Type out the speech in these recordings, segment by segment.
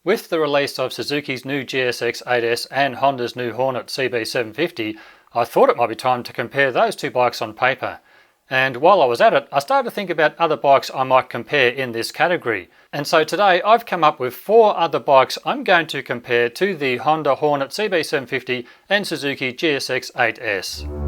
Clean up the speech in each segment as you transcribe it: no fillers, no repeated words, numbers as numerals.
With the release of Suzuki's new GSX-8S and Honda's new Hornet CB750, I thought it might be time to compare those two bikes on paper. And while I was at it, I started to think about other bikes I might compare in this category. And so today I've come up with 4 other bikes I'm going to compare to the Honda Hornet CB750 and Suzuki GSX-8S.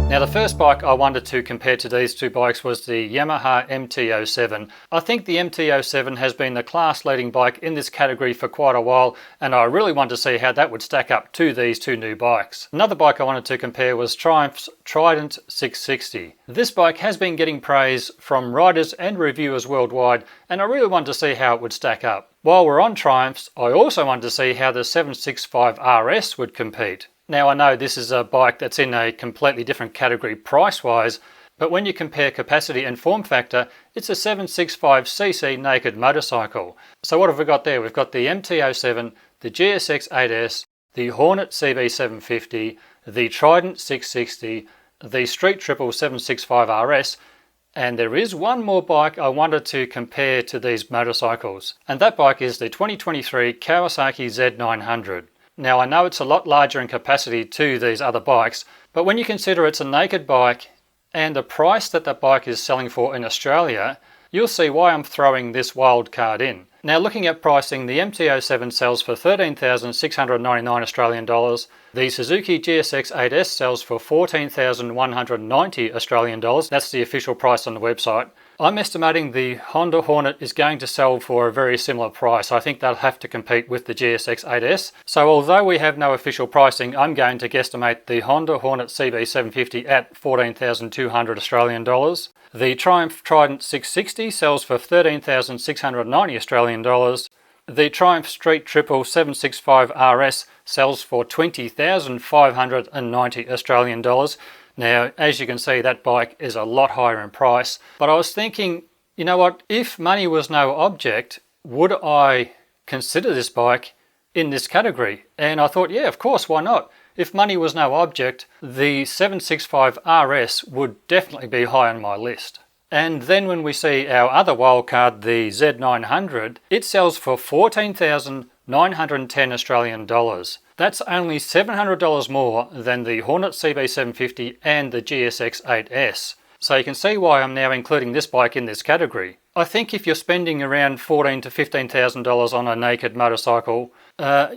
Now the first bike I wanted to compare to these two bikes was the Yamaha MT-07. I think the MT-07 has been the class leading bike in this category for quite a while, and I really wanted to see how that would stack up to these two new bikes. Another bike I wanted to compare was Triumph's Trident 660. This bike has been getting praise from riders and reviewers worldwide, and I really wanted to see how it would stack up. While we're on Triumphs, I also wanted to see how the 765 RS would compete. Now I know this is a bike that's in a completely different category price-wise, but when you compare capacity and form factor, it's a 765cc naked motorcycle. So what have we got there? We've got the MT-07, the GSX-8S, the Hornet CB750, the Trident 660, the Street Triple 765 RS, and there is one more bike I wanted to compare to these motorcycles, and that bike is the 2023 Kawasaki Z900. Now I know it's a lot larger in capacity to these other bikes, but when you consider it's a naked bike and the price that that bike is selling for in Australia, you'll see why I'm throwing this wild card in. Now looking at pricing, the MT-07 sells for 13,699 Australian dollars, the Suzuki GSX-8S sells for 14,190 Australian dollars, that's the official price on the website. I'm estimating the Honda Hornet is going to sell for a very similar price. I think they'll have to compete with the GSX-8S. So although we have no official pricing, I'm going to guesstimate the Honda Hornet CB750 at 14,200 Australian dollars. The Triumph Trident 660 sells for 13,690 Australian dollars. The Triumph Street Triple 765 RS sells for 20,590 Australian dollars. Now, as you can see, that bike is a lot higher in price, but I was thinking, you know what, if money was no object, would I consider this bike in this category? And I thought, yeah, of course, why not? If money was no object, the 765 RS would definitely be high on my list. And then when we see our other wildcard, the Z900, it sells for 14,910 Australian dollars. That's only $700 more than the Hornet CB750 and the GSX-8S. So you can see why I'm now including this bike in this category. I think if you're spending around $14,000 to $15,000 on a naked motorcycle,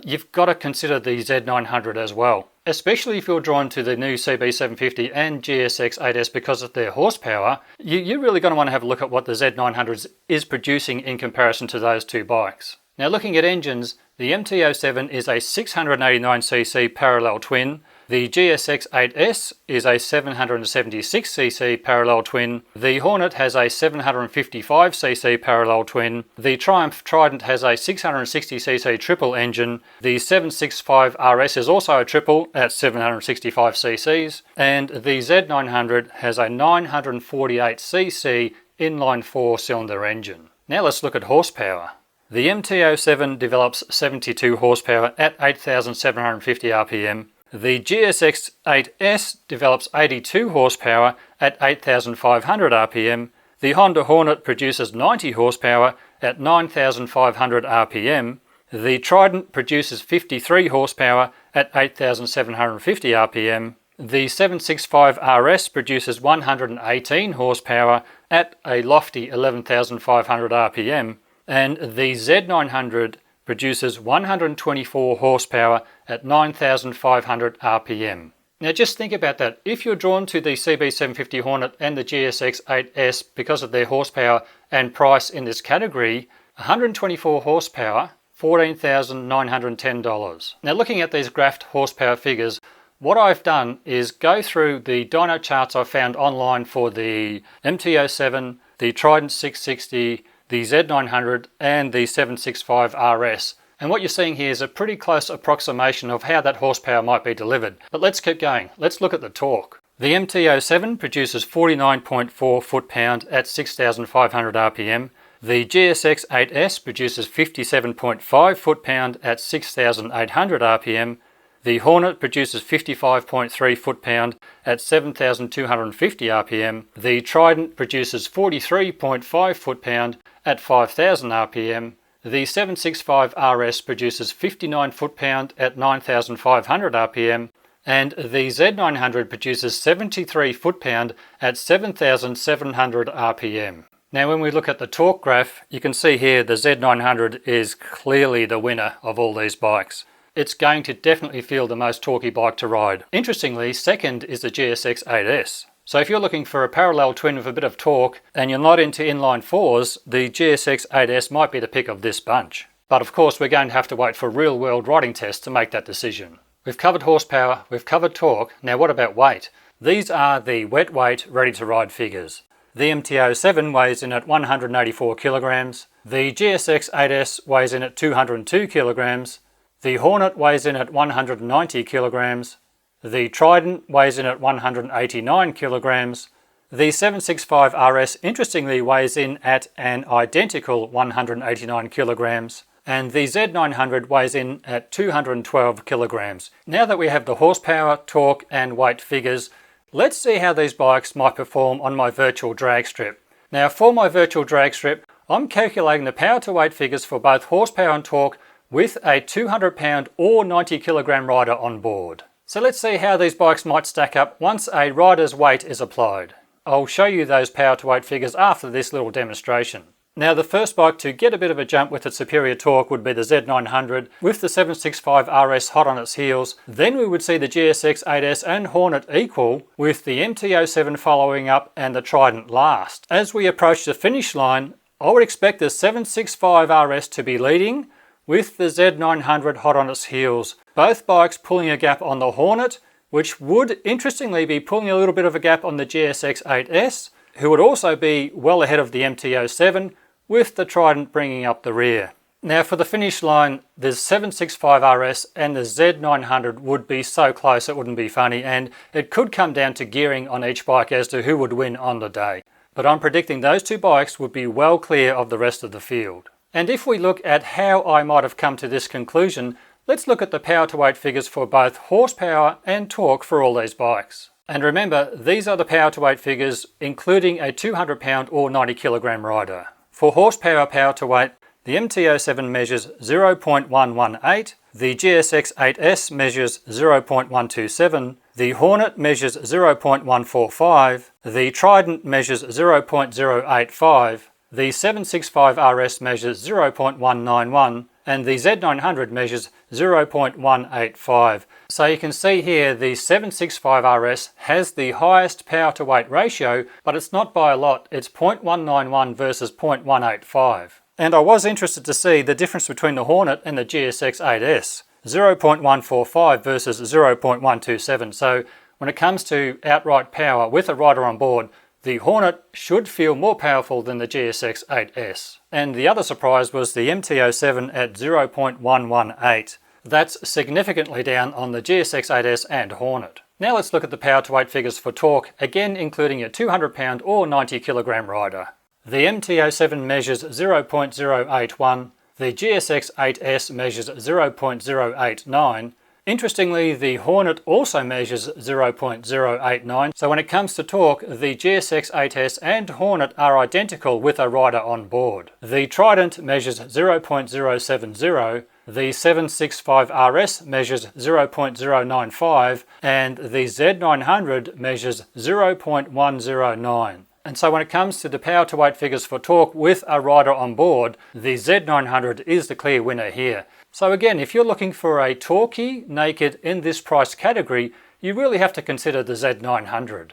you've got to consider the Z900 as well. Especially if you're drawn to the new CB750 and GSX-8S because of their horsepower, you're really going to want to have a look at what the Z900 is producing in comparison to those two bikes. Now looking at engines, the MT-07 is a 689cc parallel twin, the GSX-8S is a 776cc parallel twin, the Hornet has a 755cc parallel twin, the Triumph Trident has a 660cc triple engine, the 765 RS is also a triple at 765cc, and the Z900 has a 948cc inline 4-cylinder engine. Now let's look at horsepower. The MT-07 develops 72 horsepower at 8,750 RPM. The GSX-8S develops 82 horsepower at 8,500 RPM. The Honda Hornet produces 90 horsepower at 9,500 RPM. The Trident produces 53 horsepower at 8,750 RPM. The 765 RS produces 118 horsepower at a lofty 11,500 RPM. And the Z900 produces 124 horsepower at 9,500 RPM. Now just think about that. If you're drawn to the CB750 Hornet and the GSX-8S because of their horsepower and price in this category, 124 horsepower, $14,910. Now looking at these graphed horsepower figures, what I've done is go through the dyno charts I found online for the MT-07, the Trident 660, the Z900 and the 765 RS. And what you're seeing here is a pretty close approximation of how that horsepower might be delivered. But let's keep going. Let's look at the torque. The MT-07 produces 49.4 foot-pound at 6,500 RPM. The GSX-8S produces 57.5 foot-pound at 6,800 RPM. The Hornet produces 55.3 foot-pound at 7,250 RPM. The Trident produces 43.5 foot-pound at 5,000 RPM. The 765 RS produces 59 foot-pound at 9,500 RPM, and the Z900 produces 73 foot-pound at 7,700 RPM. Now when we look at the torque graph, you can see here the Z900 is clearly the winner of all these bikes. It's going to definitely feel the most torquey bike to ride. Interestingly, second is the GSX-8S. So if you're looking for a parallel twin with a bit of torque and you're not into inline fours, the GSX-8S might be the pick of this bunch. But of course we're going to have to wait for real world riding tests to make that decision. We've covered horsepower, we've covered torque, now what about weight? These are the wet weight ready to ride figures. The MT-07 weighs in at 184 kilograms, the GSX-8S weighs in at 202 kilograms, the Hornet weighs in at 190 kilograms, the Trident weighs in at 189 kilograms. The 765 RS interestingly weighs in at an identical 189 kilograms. And the Z900 weighs in at 212 kilograms. Now that we have the horsepower, torque and weight figures, let's see how these bikes might perform on my virtual drag strip. Now for my virtual drag strip, I'm calculating the power to weight figures for both horsepower and torque with a 200 pound or 90 kilogram rider on board. So let's see how these bikes might stack up once a rider's weight is applied. I'll show you those power to weight figures after this little demonstration. Now the first bike to get a bit of a jump with its superior torque would be the Z900 with the 765 RS hot on its heels. Then we would see the GSX-8S and Hornet equal, with the MT-07 following up and the Trident last. As we approach the finish line, I would expect the 765 RS to be leading, with the Z900 hot on its heels. Both bikes pulling a gap on the Hornet, which would interestingly be pulling a little bit of a gap on the GSX-8S, who would also be well ahead of the MT-07, with the Trident bringing up the rear. Now for the finish line, the 765 RS and the Z900 would be so close it wouldn't be funny, and it could come down to gearing on each bike as to who would win on the day. But I'm predicting those two bikes would be well clear of the rest of the field. And if we look at how I might have come to this conclusion, let's look at the power to weight figures for both horsepower and torque for all these bikes. And remember, these are the power to weight figures including a 200 pound or 90 kilogram rider. For horsepower power to weight, the MT-07 measures 0.118, the GSX-8S measures 0.127, the Hornet measures 0.145, the Trident measures 0.085, the 765 RS measures 0.191 and the Z900 measures 0.185. So you can see here the 765 RS has the highest power to weight ratio, but it's not by a lot, it's 0.191 versus 0.185. And I was interested to see the difference between the Hornet and the GSX-8S, 0.145 versus 0.127. So when it comes to outright power with a rider on board, the Hornet should feel more powerful than the GSX-8S. And the other surprise was the MT-07 at 0.118. That's significantly down on the GSX-8S and Hornet. Now let's look at the power to weight figures for torque, again including a 200 pound or 90 kilogram rider. The MT-07 measures 0.081, the GSX-8S measures 0.089, interestingly, the Hornet also measures 0.089, so when it comes to torque, the GSX-8S and Hornet are identical with a rider on board. The Trident measures 0.070, the 765 RS measures 0.095, and the Z900 measures 0.109. And so when it comes to the power to weight figures for torque with a rider on board, the Z900 is the clear winner here. So again, if you're looking for a torquey naked in this price category, you really have to consider the Z900.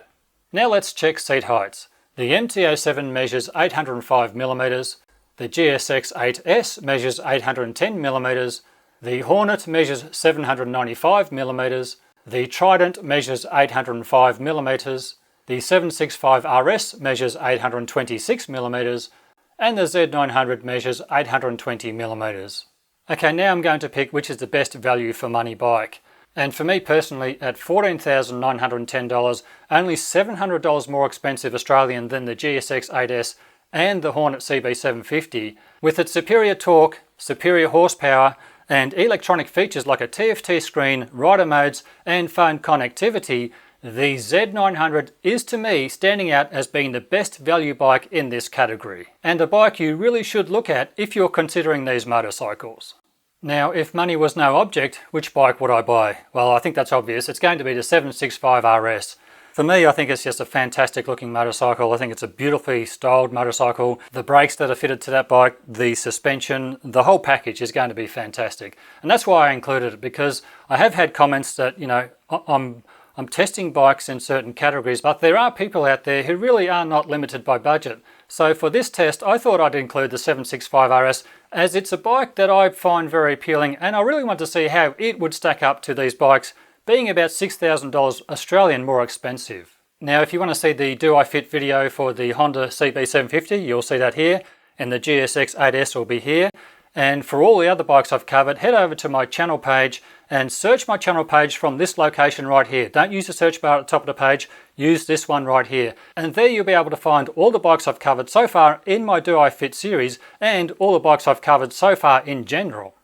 Now let's check seat heights. The MT-07 measures 805mm, the GSX-8S measures 810mm, the Hornet measures 795mm, the Trident measures 805mm, the 765 RS measures 826mm, and the Z900 measures 820mm. Okay, now I'm going to pick which is the best value for money bike. And for me personally, at $14,910, only $700 more expensive Australian than the GSX-8S and the Hornet CB750, with its superior torque, superior horsepower, and electronic features like a TFT screen, rider modes, and phone connectivity, the Z900 is to me standing out as being the best value bike in this category, and a bike you really should look at if you're considering these motorcycles. Now, if money was no object, which bike would I buy? Well, I think that's obvious. It's going to be the 765 RS. For me, I think it's just a fantastic looking motorcycle. I think it's a beautifully styled motorcycle. The brakes that are fitted to that bike, the suspension, the whole package is going to be fantastic. And that's why I included it, because I have had comments that, you know, I'm testing bikes in certain categories, but there are people out there who really are not limited by budget. So for this test, I thought I'd include the 765 RS, as it's a bike that I find very appealing, and I really want to see how it would stack up to these bikes, being about $6,000 Australian more expensive. Now, if you want to see the Do I Fit video for the Honda CB750, you'll see that here, and the GSX-8S will be here. And for all the other bikes I've covered, head over to my channel page and search my channel page from this location right here. Don't use the search bar at the top of the page, use this one right here. And there you'll be able to find all the bikes I've covered so far in my Do I Fit series and all the bikes I've covered so far in general.